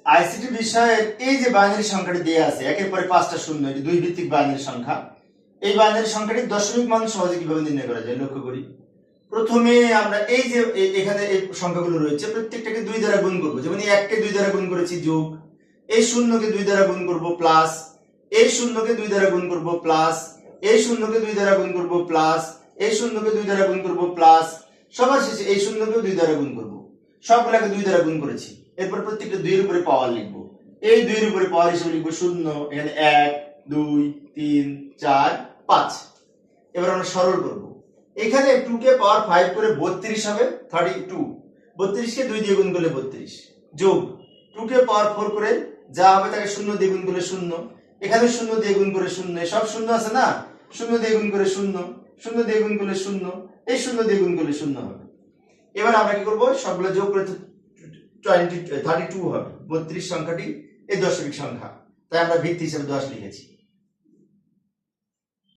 ICT বিষয়ের এই যে বাইনারি সংখ্যাটি দেয়া আছে একের পরে 5টা শূন্য, এটি 2 ভিত্তিক বাইনারি সংখ্যা। এই বাইনারি সংখ্যাটির দশমিক মান সহজে কিভাবে নির্ণয় করা যায় লক্ষ্য করি। প্রথমে আমরা এই যে এখানে এই সংখ্যাগুলো রয়েছে প্রত্যেকটাকে 2 দ্বারা গুণ করব। যেমন এই 1 কে 2 দ্বারা গুণ করেছি যোগ, এই শূন্যকে 2 দ্বারা গুণ করব প্লাস, এই শূন্যকে 2 দ্বারা গুণ করব প্লাস, এই শূন্যকে 2 দ্বারা গুণ করব প্লাস, এই শূন্যকে 2 দ্বারা গুণ করব প্লাস, সবার শেষে এই শূন্যকে 2 দ্বারা গুণ করব। সবগুলোকে 2 দ্বারা গুণ করেছি। এরপর প্রত্যেকটা 2 এর উপরে পাওয়ার লিখব। এই 2 এর উপরে পাওয়ার হিসেবে লিখব 0, এখানে 1 2 3 4 5। এবার আমরা সরল করব। এখানে 2 কে পাওয়ার 5 করে 32 হবে 32। 32 কে 2 দিয়ে গুণ করলে 32 যোগ 2 কে পাওয়ার 4 করে যা হবে তাকে 0 দিয়ে গুণ করলে 0, এখানে 0 দিয়ে গুণ করে 0, সব 0 আছে না, 0 দিয়ে গুণ করে 0, 0 দিয়ে গুণ করলে 0, এই 0 দিয়ে গুণ করলে 0 হবে। এবার আমরা কি করব, সবগুলো যোগ করে 32 হবে। 32 সংখ্যাটি এই দশমিক সংখ্যা, তাই আমরা ভিত্তি হিসেবে 10 লিখেছি।